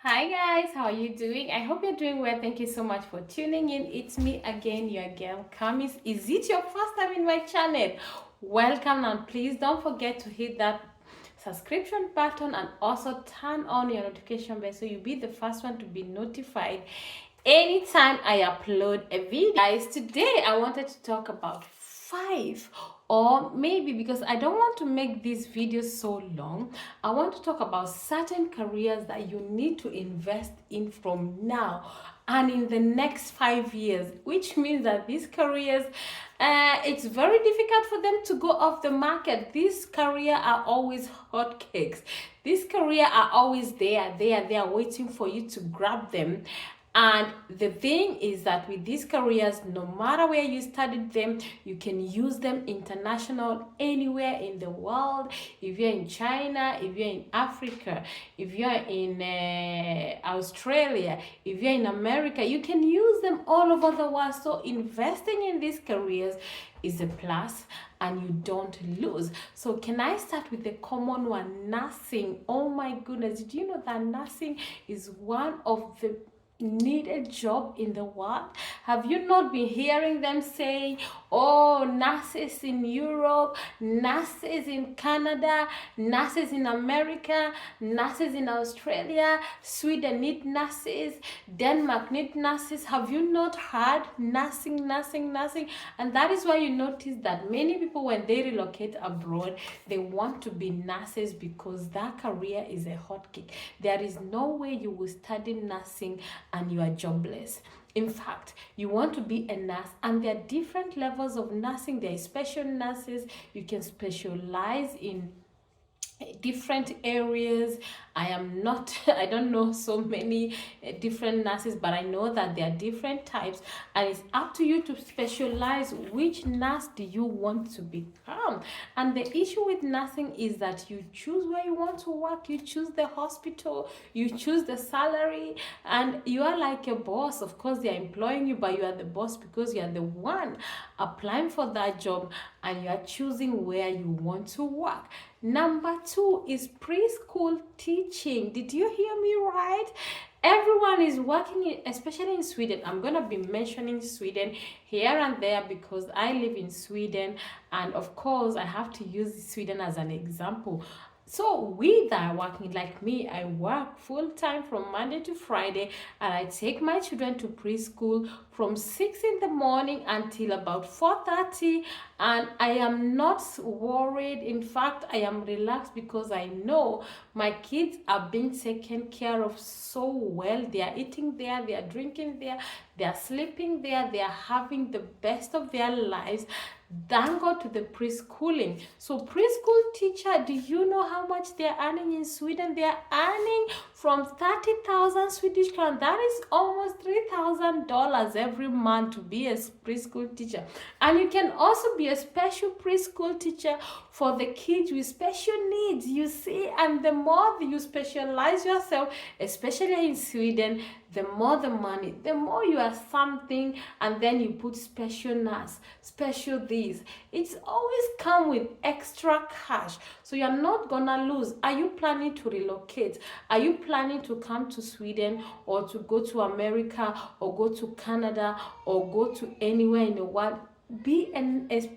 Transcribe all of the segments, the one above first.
Hi guys, how are you doing? I hope you're doing well. Thank you so much for tuning in. It's me again, your girl Kamis. Is it your first time in my channel? Welcome, and please don't forget to hit that subscription button and also turn on your notification bell so you'll be the first one to be notified anytime I upload a video. Guys, today I wanted to talk about five, or maybe because I don't want to make this video so long, I want to talk about certain careers that you need to invest in from now and in the next 5 years, which means that these careers, it's very difficult for them to go off the market. These careers are always hotcakes. These careers are always there waiting for you to grab them. And the thing is that with these careers, no matter where you studied them, you can use them international anywhere in the world. If you're in China, if you're in Africa, if you're in Australia, if you're in America, you can use them all over the world. So investing in these careers is a plus and you don't lose. So can I start with the common one, nursing? Oh my goodness, did you know that nursing is one of the needed job in the world? Have you not been hearing them saying, oh, nurses in Europe, nurses in Canada, nurses in America, nurses in Australia, Sweden need nurses, Denmark need nurses? Have you not heard nursing? And that is why you notice that many people, when they relocate abroad, they want to be nurses because that career is a hotcake. There is no way you will study nursing and you are jobless. In fact, you want to be a nurse, and there are different levels of nursing. There are special nurses. You can specialize in different areas. I am not I don't know so many different nurses, but I know that there are different types, and it's up to you to specialize which nurse do you want to become. And the issue with nursing is that you choose where you want to work, you choose the hospital, you choose the salary, and you are like a boss. Of course, they are employing you, but you are the boss because you are the one applying for that job, and you are choosing where you want to work. Number two is preschool teaching. Did you hear me right? Everyone is working in, especially in Sweden. I'm gonna be mentioning Sweden here and there because I live in Sweden, and of course I have to use Sweden as an example. So we that are working, like me, I work full time from Monday to Friday, and I take my children to preschool from 6 in the morning until about 4:30, and I am not worried. In fact, I am relaxed because I know my kids are being taken care of so well. They are eating there, they are drinking there, they are sleeping there, they are having the best of their lives. Thank God to the preschooling. So preschool teacher, do you know how much they are earning in Sweden? They are earning from 30,000 Swedish crown. That is almost $3,000 every month to be a preschool teacher. And you can also be a special preschool teacher for the kids with special needs, you see. And the more you specialize yourself, especially in Sweden, the more the money, the more you are something, and then you put special nurse, special this. It's always come with extra cash, so you're not gonna lose. Are you planning to relocate? Are you planning to come to Sweden, or to go to America, or go to Canada, or go to anywhere in the world? Be a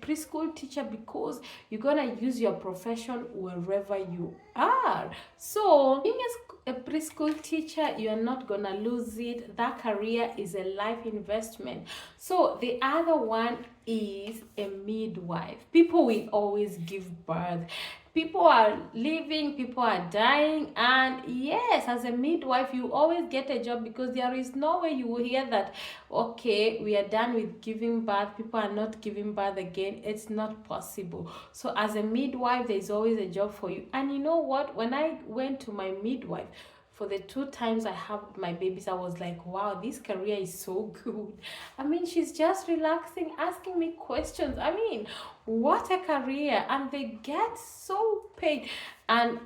preschool teacher because you're gonna use your profession wherever you are. So being a preschool teacher, you're not gonna lose it. That career is a life investment. So the other one is a midwife. People will always give birth, people are living, people are dying, and yes, as a midwife you always get a job because there is no way you will hear that, okay, we are done with giving birth, people are not giving birth again. It's not possible. So as a midwife, there's always a job for you. And you know what, when I went to my midwife for the 2 times I have my babies, I was like, wow, this career is so good. I mean, she's just relaxing, asking me questions. I mean, what a career. And they get so paid. And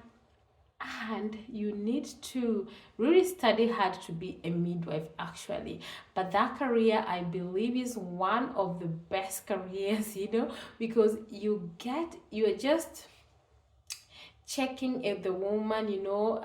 you need to really study hard to be a midwife, actually. But that career, I believe, is one of the best careers, because you are just checking if the woman, you know,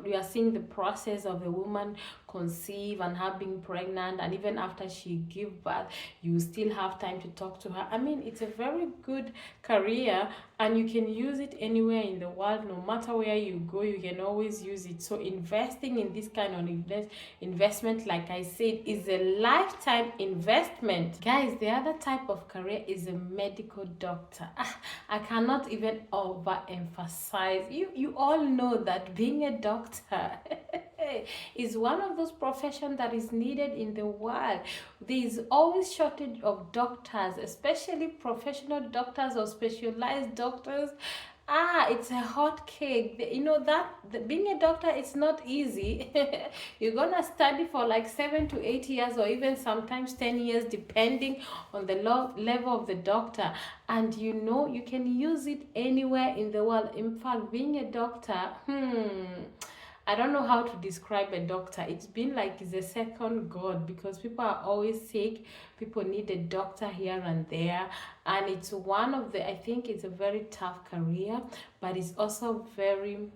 you are seeing the process of the woman conceive and her being pregnant, and even after she give birth, you still have time to talk to her. I mean, it's a very good career, and you can use it anywhere in the world. No matter where you go, you can always use it. So investing in this kind of investment, like I said, is a lifetime investment. Guys, the other type of career is a medical doctor. I cannot even overemphasize. You all know that being a doctor is one of those professions that is needed in the world. There is always shortage of doctors, especially professional doctors or specialized doctors. It's a hot cake. You know that being a doctor, it's not easy. You're gonna study for like 7 to 8 years, or even sometimes 10 years, depending on the level of the doctor. And you know, you can use it anywhere in the world. In fact, being a doctor, I don't know how to describe a doctor. It's been like it's a second god, because people are always sick. People need a doctor here and there. And it's one of the, I think it's a very tough career, but it's also very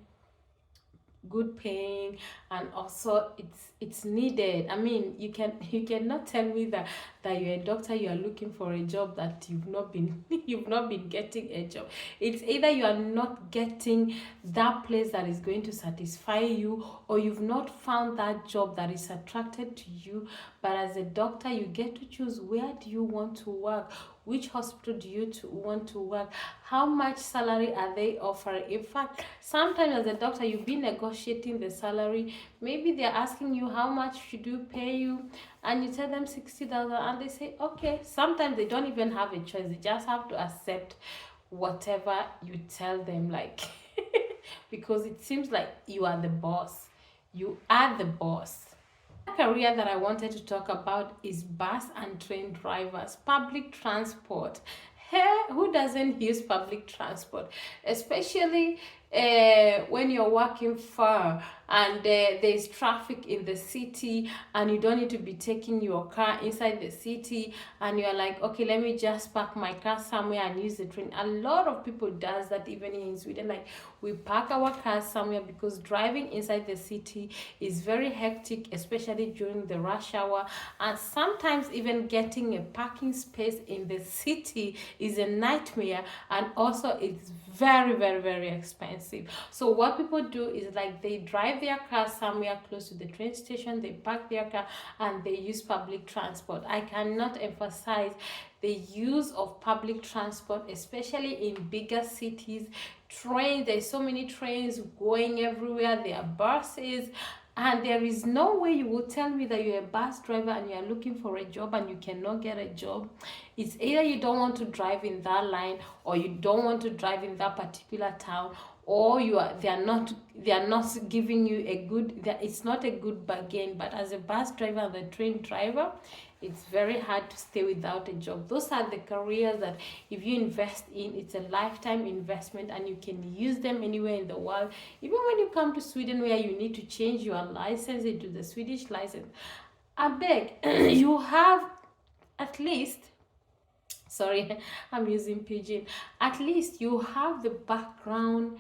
good paying, and also it's needed. I mean, you cannot tell me that you're a doctor, you are looking for a job, that you've not been you've not been getting a job. It's either you are not getting that place that is going to satisfy you, or you've not found that job that is attracted to you. But as a doctor, you get to choose, where do you want to work, which hospital do you want to work, how much salary are they offering. In fact, sometimes as a doctor, you've been negotiating the salary. Maybe they're asking you, how much should you pay you, and you tell them 60,000, and they say okay. Sometimes they don't even have a choice, they just have to accept whatever you tell them, like because it seems like you are the boss. You are the boss. Career that I wanted to talk about is bus and train drivers, public transport. Hey, who doesn't use public transport? Especially when you're working far, and there's traffic in the city, and you don't need to be taking your car inside the city, and you're like, okay, let me just park my car somewhere and use the train. A lot of people does that, even in Sweden. Like, we park our cars somewhere, because driving inside the city is very hectic, especially during the rush hour. And sometimes even getting a parking space in the city is a nightmare, and also it's very, very, very expensive. So what people do is, like, they drive their car somewhere close to the train station, they park their car, and they use public transport. I cannot emphasize the use of public transport, especially in bigger cities. Trains, there's so many trains going everywhere, there are buses, and there is no way you will tell me that you're a bus driver and you're looking for a job and you cannot get a job. It's either you don't want to drive in that line, or you don't want to drive in that particular town, or they are not giving you a good, it's not a good bargain. But as a bus driver and a train driver, it's very hard to stay without a job. Those are the careers that, if you invest in, it's a lifetime investment, and you can use them anywhere in the world. Even when you come to Sweden, where you need to change your license into the Swedish license, I beg, you have at least, sorry, I'm using pidgin, at least you have the background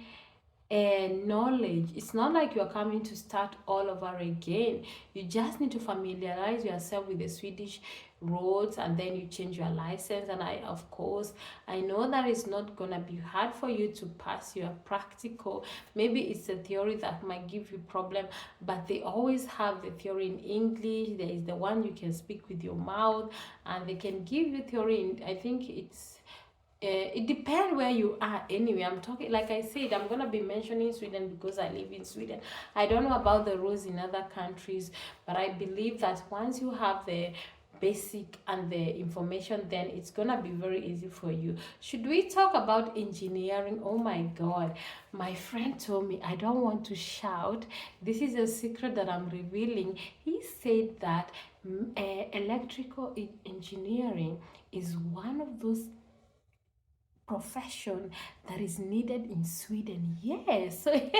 and knowledge. It's not like you're coming to start all over again. You just need to familiarize yourself with the Swedish roads, and then you change your license. And of course, I know that it's not gonna be hard for you to pass your practical. Maybe it's the theory that might give you problem, but they always have the theory in English. There is the one you can speak with your mouth, and they can give you theory in, I think it depends where you are. Anyway, I'm talking, like I said, I'm gonna be mentioning Sweden because I live in Sweden. I don't know about the rules in other countries, but I believe that once you have the basic and the information, then it's gonna be very easy for you. Should we talk about engineering? Oh my god, my friend told me, I don't want to shout, this is a secret that I'm revealing. He said that electrical engineering is one of those profession that is needed in Sweden. Yes. So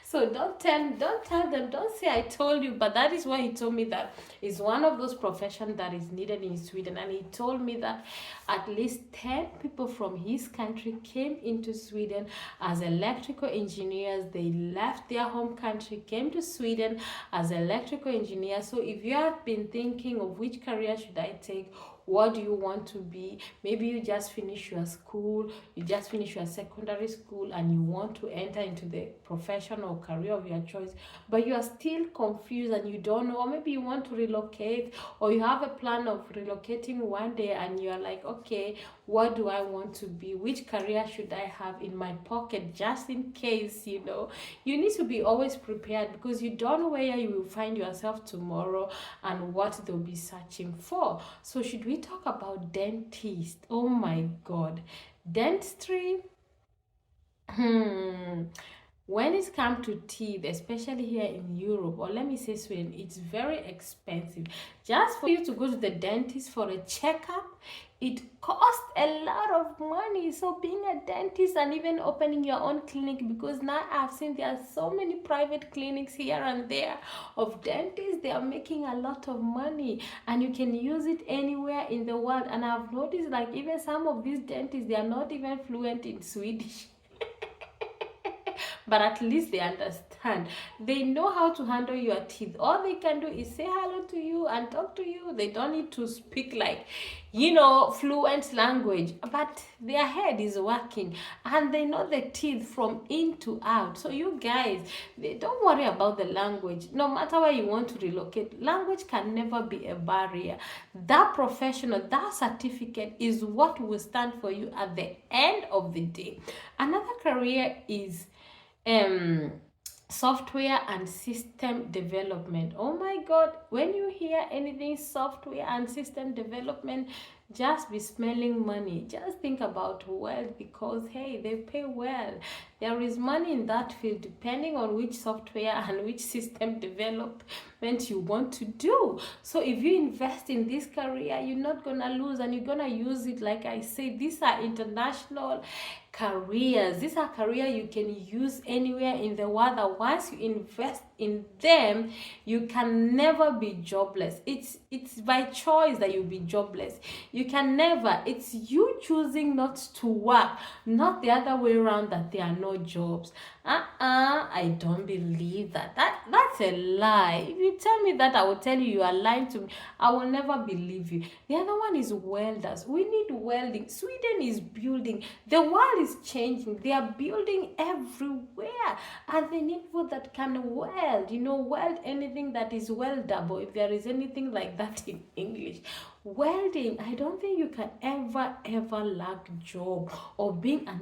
so don't tell them, don't say I told you, but that is why he told me that is one of those professions that is needed in Sweden. And he told me that at least 10 people from his country came into Sweden as electrical engineers. They left their home country, came to Sweden as electrical engineers. So if you have been thinking of which career should I take, what do you want to be, maybe you just finish your school, you just finish your secondary school, and you want to enter into the profession or career of your choice, but you are still confused and you don't know, or maybe you want to relocate, or you have a plan of relocating one day and you are like, okay, what do I want to be, which career should I have in my pocket just in case, you know. You need to be always prepared, because you don't know where you will find yourself tomorrow and what they'll be searching for. So should we talk about dentist? Oh my god, dentistry. When it comes to teeth, especially here in Europe, or let me say Sweden, it's very expensive. Just for you to go to the dentist for a checkup, it costs a lot of money. So being a dentist and even opening your own clinic, because now I've seen there are so many private clinics here and there of dentists, they are making a lot of money and you can use it anywhere in the world. And I've noticed like even some of these dentists, they are not even fluent in Swedish. But at least they understand. They know how to handle your teeth. All they can do is say hello to you and talk to you. They don't need to speak like, you know, fluent language, but their head is working and they know the teeth from in to out. So you guys, they don't worry about the language. No matter where you want to relocate, language can never be a barrier. That professional, that certificate is what will stand for you at the end of the day. Another career is software and system development. Oh my god, when you hear anything software and system development, just be smelling money. Just think about wealth, because hey, they pay well. There is money in that field depending on which software and which system development you want to do. So if you invest in this career, you're not gonna lose and you're gonna use it. Like I say, these are international careers. These are careers you can use anywhere in the world, that once you invest in them, you can never be jobless. It's by choice that you'll be jobless. You can never. It's you choosing not to work, not the other way around, that there are no jobs. I don't believe that. That's a lie. If you tell me that, I will tell you are lying to me. I will never believe you. The other one is welders. We need welding. Sweden is building. The world is changing. They are building everywhere, and they need people that can weld. You know, weld anything that is weldable, if there is anything like that in English. Welding, I don't think you can ever lack job or being an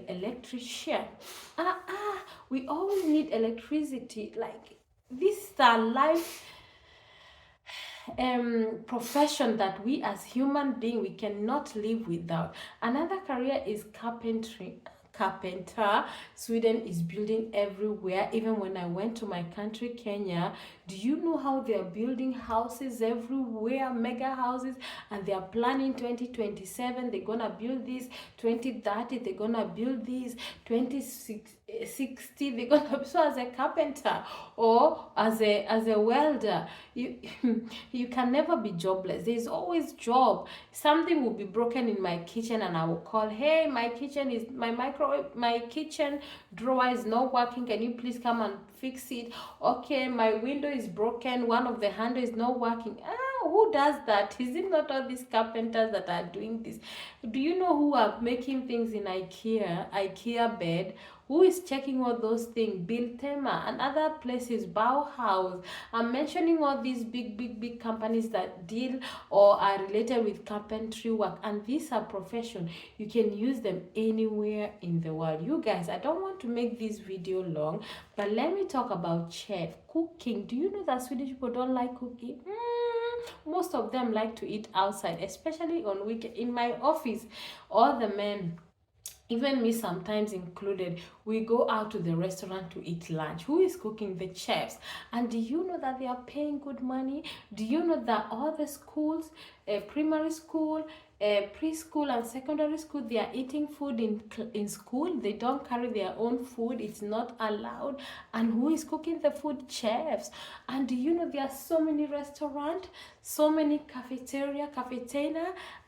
electrician. We always need electricity. Like, this is our life profession that we as human being, we cannot live without. Another career is carpentry. Carpenter. Sweden is building everywhere. Even when I went to my country, Kenya, do you know how they are building houses everywhere, mega houses, and they are planning 2027 they're gonna build this, 2030 they're gonna build this, 2060 they're gonna. So as a carpenter or as a welder, you you can never be jobless. There's always job. Something will be broken in my kitchen and I will call, hey, my kitchen drawer is not working, can you please come and fix it? Okay, my window is broken, one of the handle is not working. Who does that? Is it not all these carpenters that are doing this? Do you know who are making things in IKEA bed? Who is checking all those things? Biltema and other places, Bauhaus. I'm mentioning all these big companies that deal or are related with carpentry work, and these are professions. You can use them anywhere in the world. You guys, I don't want to make this video long, but let me talk about chef cooking. Do you know that Swedish people don't like cooking? Most of them like to eat outside, especially on weekend. In my office, all the men, even me sometimes included, we go out to the restaurant to eat lunch. Who is cooking? The chefs. And do you know that they are paying good money? Do you know that all the schools, primary school, preschool and secondary school, they are eating food in school. They don't carry their own food. It's not allowed. And who is cooking the food? Chefs. And do you know there are so many restaurants, so many cafeteria,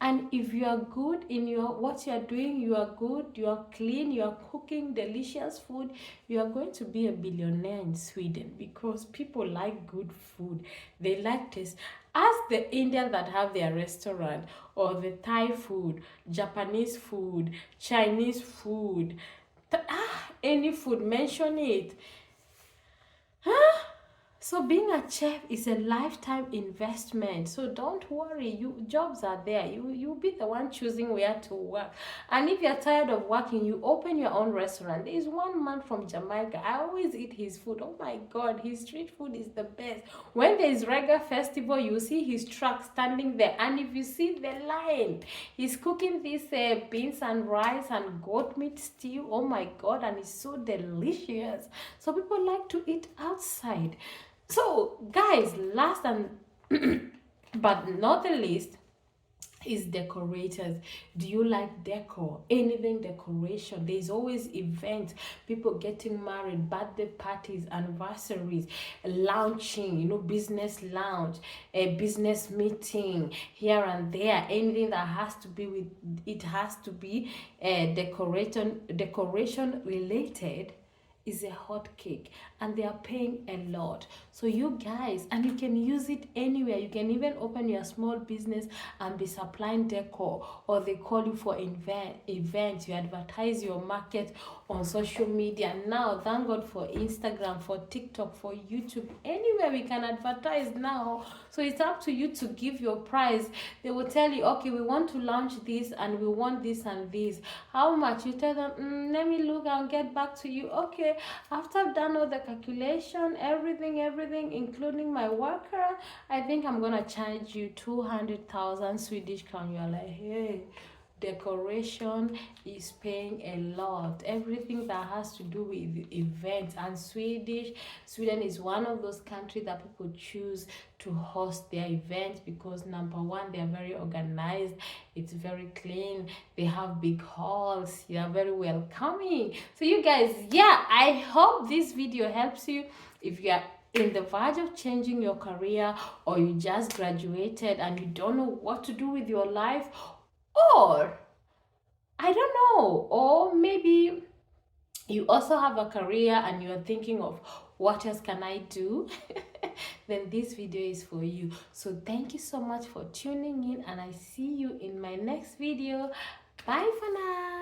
and if you are good in your what you are doing, you are good, you are clean, you are cooking delicious food, you are going to be a billionaire in Sweden, because people like good food. They like taste. Ask the Indian that have their restaurant, or the Thai food, Japanese food, Chinese food, any food, mention it. So being a chef is a lifetime investment. So don't worry, you jobs are there. You be the one choosing where to work. And if you're tired of working, you open your own restaurant. There is one man from Jamaica. I always eat his food. Oh my God, his street food is the best. When there is Reggae Festival, you see his truck standing there. And if you see the line, he's cooking this beans and rice and goat meat stew. Oh my God, and it's so delicious. So people like to eat outside. So guys, last and but not the least is decorators. Do you like decor? Anything decoration? There's always events, people getting married, birthday parties, anniversaries, launching, business launch, a business meeting here and there. Anything that has to be with it has to be decoration related is a hot cake, and they are paying a lot. So you guys, and you can use it anywhere. You can even open your small business and be supplying decor, or they call you for events. You advertise your market on social media. Now thank God for Instagram, for TikTok, for YouTube, anywhere we can advertise now. So it's up to you to give your price. They will tell you, okay, we want to launch this and we want this and this. How much? You tell them, let me look, I'll get back to you. Okay, after I've done all the calculation, everything including my worker, I think I'm gonna charge you 200,000 Swedish crown. You're like, hey, decoration is paying a lot. Everything that has to do with events. And Sweden is one of those countries that people choose to host their events, because number one, they are very organized, it's very clean, they have big halls, they are very welcoming. So you guys, yeah, I hope this video helps you. If you are in the verge of changing your career, or you just graduated and you don't know what to do with your life, or I don't know, or maybe you also have a career and you're thinking of what else can I do, then this video is for you. So thank you so much for tuning in, and I see you in my next video. Bye for now.